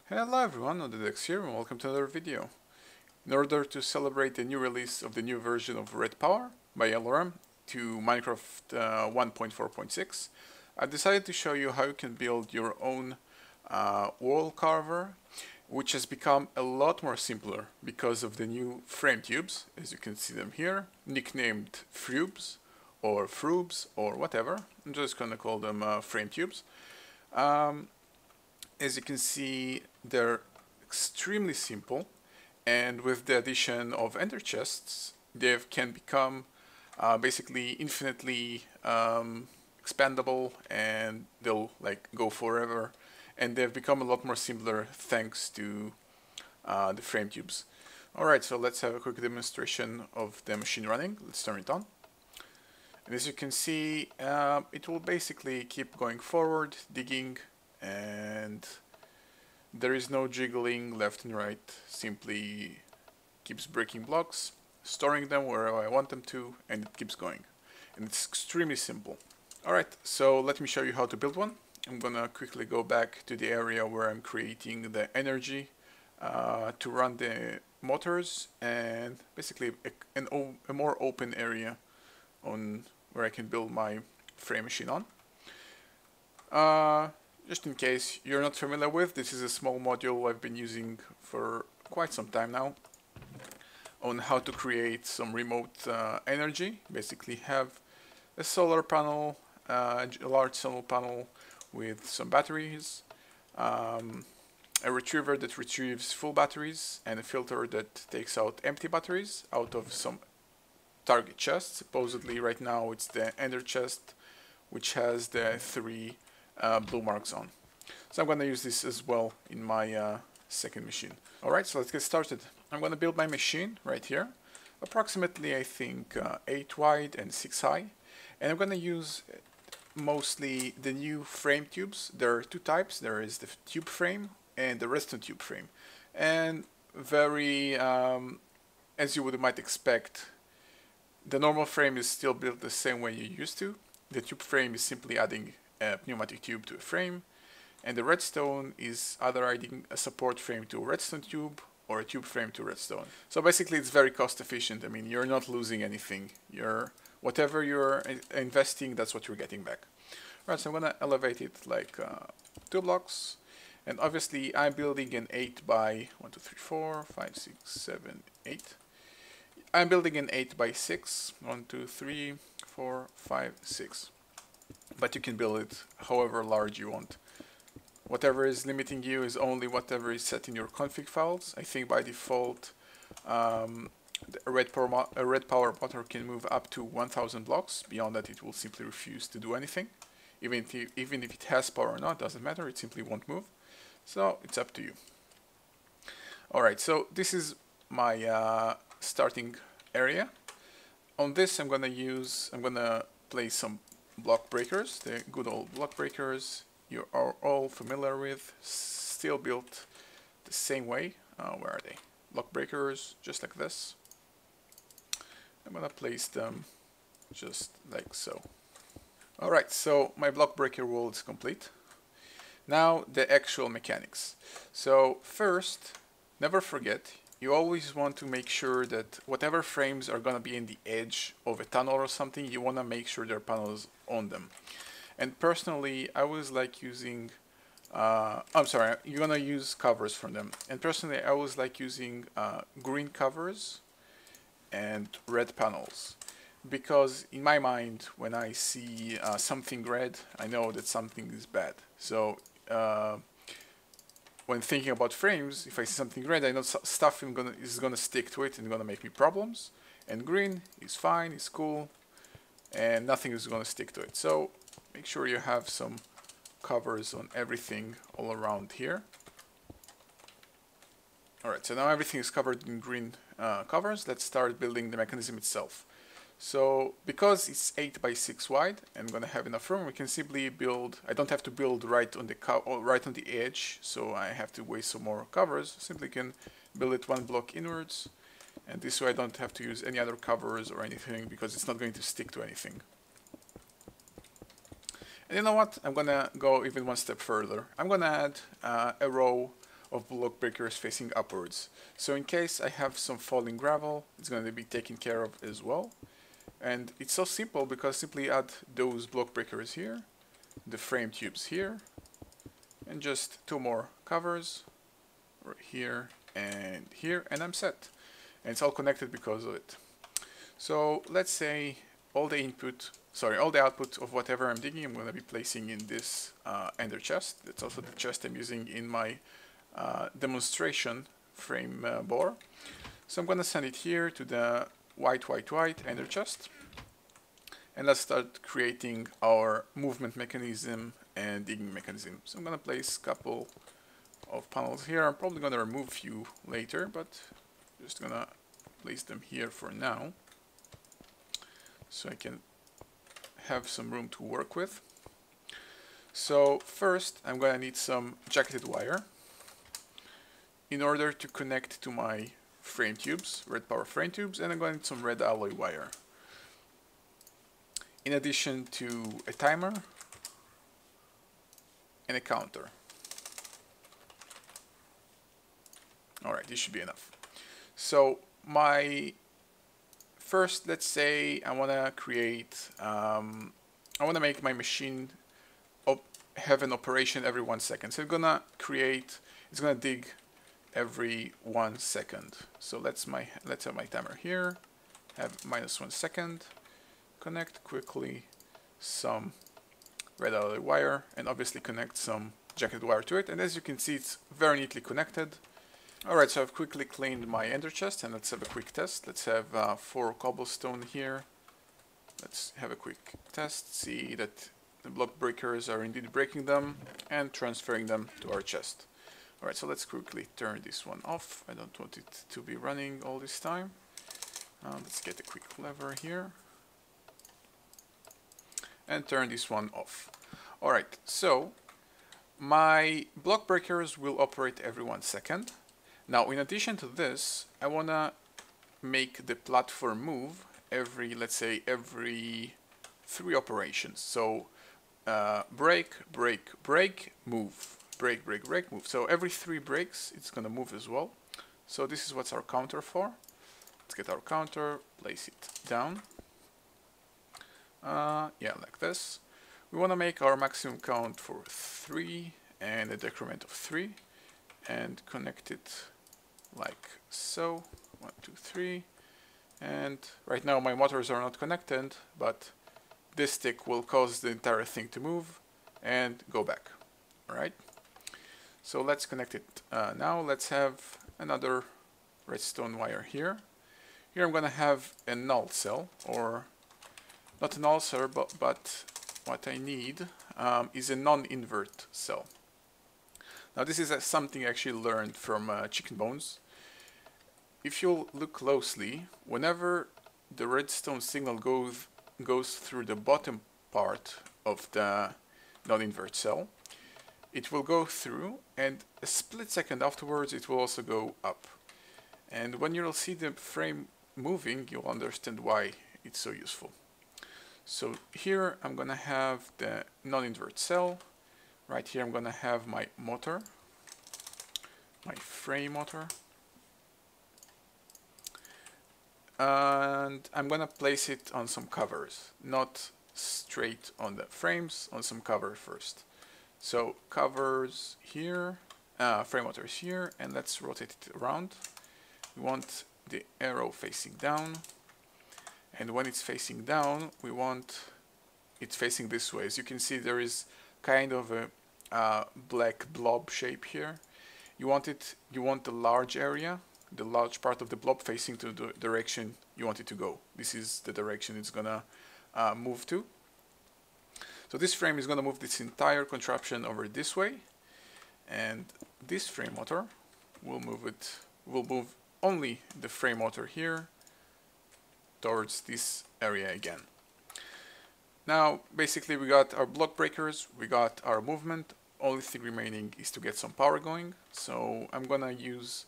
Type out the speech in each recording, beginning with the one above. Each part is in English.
Hello everyone, odedex here and welcome to another video. In order to celebrate the new release of the new version of Redpower by Eloraam to Minecraft 1.4.6, I decided to show you how you can build your own wall carver, which has become a lot more simpler because of the new frame tubes, as you can see them here, nicknamed Frubes or Frubes or whatever. I'm just gonna call them frame tubes. As you can see, they're extremely simple, and with the addition of ender chests, they can become basically infinitely expandable, and they'll like go forever. And they've become a lot more simpler thanks to the frame tubes. Alright, so let's have a quick demonstration of the machine running. Let's turn it on. And as you can see, it will basically keep going forward, digging, and there is no jiggling left and right, simply keeps breaking blocks, storing them wherever I want them to, and it keeps going. And it's extremely simple. Alright, so let me show you how to build one. I'm gonna quickly go back to the area where I'm creating the energy to run the motors, and basically a more open area on where I can build my frame machine on. Just in case you're not familiar with, this is a small module I've been using for quite some time now on how to create some remote energy. Basically have a solar panel, a large solar panel with some batteries, a retriever that retrieves full batteries, and a filter that takes out empty batteries out of some target chests. Supposedly right now it's the ender chest, which has the three blue marks on. So I'm going to use this as well in my second machine. Alright, so let's get started. I'm going to build my machine right here, approximately I think 8 wide and 6 high, and I'm going to use mostly the new frame tubes. There are two types. There is the tube frame and the redstone tube frame, and very as you might expect, the normal frame is still built the same way you used to. The tube frame is simply adding a pneumatic tube to a frame, and the redstone is either adding a support frame to a redstone tube or a tube frame to redstone. So basically it's very cost efficient. I mean, you're not losing anything. Whatever you're investing, that's what you're getting back. Right, so I'm gonna elevate it like 2 blocks, and obviously I'm building an 8 by 1, 2, 3, 4, 5, 6, 7, 8. I'm building an 8 by 6, 1, 2, 3, 4, 5, 6. But you can build it however large you want. Whatever is limiting you is only whatever is set in your config files. I think by default a Redpower motor can move up to 1000 blocks. Beyond that it will simply refuse to do anything. Even if it has power or not, doesn't matter, it simply won't move. So it's up to you. Alright, so this is my starting area. On this I'm gonna place some block breakers, the good old block breakers you are all familiar with, still built the same way. Where are they? Block breakers, just like this. I'm gonna place them just like so. Alright, so my block breaker wall is complete. Now the actual mechanics. So first, never forget, you always want to make sure that whatever frames are gonna be in the edge of a tunnel or something, you wanna make sure there are panels on them. And personally, I always like using, you're gonna use covers from them. And personally, I always like using green covers and red panels. Because in my mind, when I see something red, I know that something is bad. So when thinking about frames, if I see something red, I know stuff is gonna stick to it and gonna make me problems. And green is fine, it's cool, and nothing is gonna stick to it. So make sure you have some covers on everything all around here. Alright, so now everything is covered in green covers. Let's start building the mechanism itself. So because it's 8 by 6 wide, I'm gonna have enough room. We can simply build. I don't have to build right on the edge, so I have to waste some more covers. Simply can build it 1 block inwards, and this way I don't have to use any other covers or anything because it's not going to stick to anything. And you know what? I'm gonna go even one step further. I'm gonna add a row of block breakers facing upwards. So in case I have some falling gravel, it's going to be taken care of as well. And it's so simple because simply add those block breakers here, the frame tubes here, and just 2 more covers right here, and I'm set. And it's all connected because of it. So let's say all the output of whatever I'm digging, I'm going to be placing in this ender chest. That's also the chest I'm using in my demonstration frame bore. So I'm going to send it here to the white ender chest. And let's start creating our movement mechanism and digging mechanism. So I'm going to place a couple of panels here. I'm probably going to remove a few later, but just going to place them here for now, so I can have some room to work with. So first I'm going to need some jacketed wire in order to connect to my frame tubes, Redpower frame tubes, and I'm going to need some red alloy wire. In addition to a timer and a counter. Alright, this should be enough. So my first, let's say I want to create, I want to make my machine have an operation every 1 second. So it's gonna dig every 1 second. So let's have my timer here, have -1 second, connect quickly some red alloy wire, and obviously connect some jacketed wire to it. And as you can see, it's very neatly connected. Alright, so I've quickly cleaned my ender chest, and let's have a quick test. Let's have 4 cobblestone here. Let's have a quick test, see that the block breakers are indeed breaking them and transferring them to our chest. Alright, so let's quickly turn this one off. I don't want it to be running all this time. Let's get a quick lever here and turn this one off. Alright, so my block breakers will operate every 1 second. Now, in addition to this, I want to make the platform move every, let's say, every 3 operations. So, break, break, break, move. Break, break, break, move. So every 3 breaks, it's going to move as well. So this is what's our counter for. Let's get our counter, place it down. Yeah, like this. We want to make our maximum count for 3 and a decrement of 3. And connect it like so. 1, 2, 3. And right now my motors are not connected, but this stick will cause the entire thing to move and go back. Alright? So let's connect it now. Let's have another redstone wire here. Here I'm going to have a null cell, or not a null cell, but what I need is a non-invert cell. Now this is something I actually learned from chicken bones. If you look closely, whenever the redstone signal goes through the bottom part of the non-invert cell, it will go through, and a split second afterwards it will also go up. And when you'll see the frame moving, you'll understand why it's so useful. So here I'm gonna have the non-invert cell. Right here I'm gonna have my motor, my frame motor. And I'm gonna place it on some covers, not straight on the frames, on some cover first. So covers here, frame motors here, and let's rotate it around. We want the arrow facing down, and when it's facing down, we want it facing this way. As you can see, there is kind of a black blob shape here. You want the large area, the large part of the blob facing to the direction you want it to go. This is the direction it's gonna move to. So this frame is gonna move this entire contraption over this way, and this frame motor will move only the frame motor here towards this area again. Now basically we got our block breakers, we got our movement. Only thing remaining is to get some power going. So I'm gonna use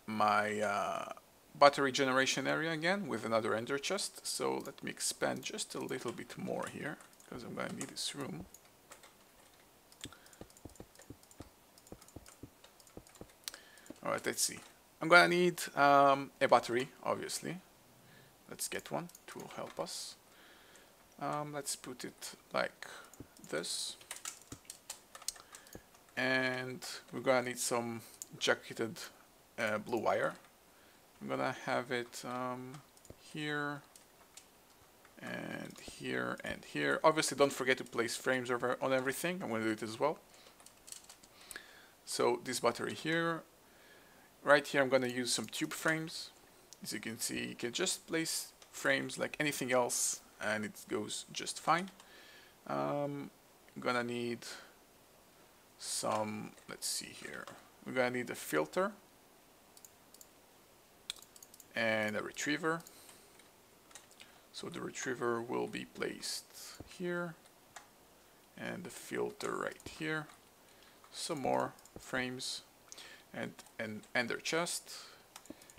my battery generation area again with another ender chest. So let me expand just a little bit more here, because I'm gonna need this room. Alright, let's see. I'm gonna need a battery, obviously. Let's get one to help us. Let's put it like this. And we're gonna need some jacketed blue wire. I'm gonna have it here and here and here. Obviously, don't forget to place frames over on everything. I'm gonna do it as well. So this battery here, right here, I'm gonna use some tube frames. As you can see, you can just place frames like anything else and it goes just fine. I'm gonna need some, let's see here, we're gonna need a filter and a retriever. So the retriever will be placed here and the filter right here. Some more frames and an ender chest,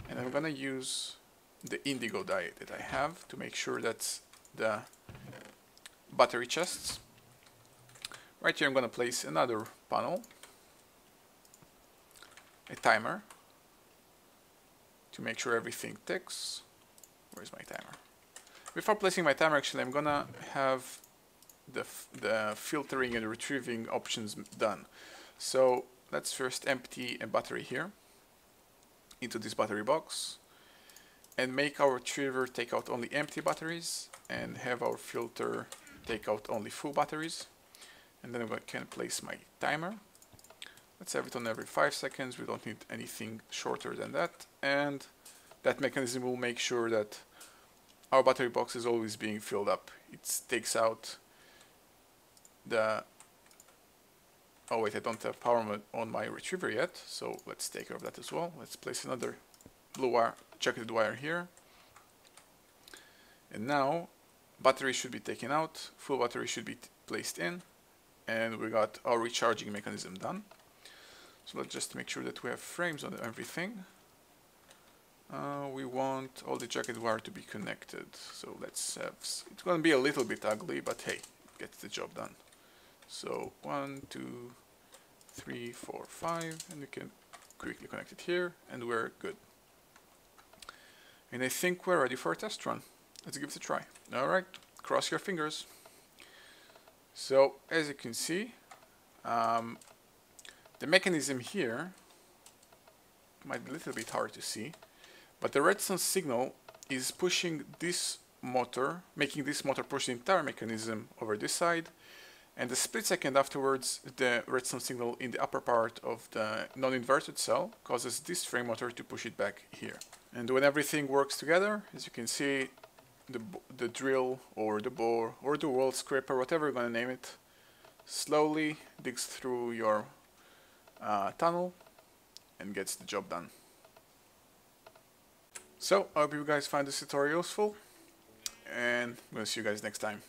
and I'm gonna use the indigo dye that I have to make sure that's the battery chests. Right here I'm gonna place another panel, a timer to make sure everything ticks. Where's my timer? Before placing my timer, actually I'm gonna have the filtering and retrieving options done. So let's first empty a battery here into this battery box and make our retriever take out only empty batteries and have our filter take out only full batteries. And then I can place my timer. Let's have it on every 5 seconds. We don't need anything shorter than that. And that mechanism will make sure that our battery box is always being filled up. It takes out the... Oh wait, I don't have power on my retriever yet, so let's take care of that as well. Let's place another blue wire, jacketed wire here. And now, battery should be taken out, full battery should be placed in, and we got our recharging mechanism done. So let's just make sure that we have frames on everything. We want all the jacketed wire to be connected, so let's have... It's going to be a little bit ugly, but hey, it gets the job done. So 1, 2, 3, 4, 5, and we can quickly connect it here, and we're good. And I think we're ready for a test run. Let's give it a try. Alright, cross your fingers. So, as you can see, the mechanism here might be a little bit hard to see, but the redstone signal is pushing this motor, making this motor push the entire mechanism over this side, and a split second afterwards the redstone signal in the upper part of the non-inverted cell causes this frame motor to push it back here. And when everything works together, as you can see, the drill or the bore or the world scraper, whatever you're going to name it, slowly digs through your tunnel and gets the job done. So I hope you guys find this tutorial useful, and I'm going to see you guys next time.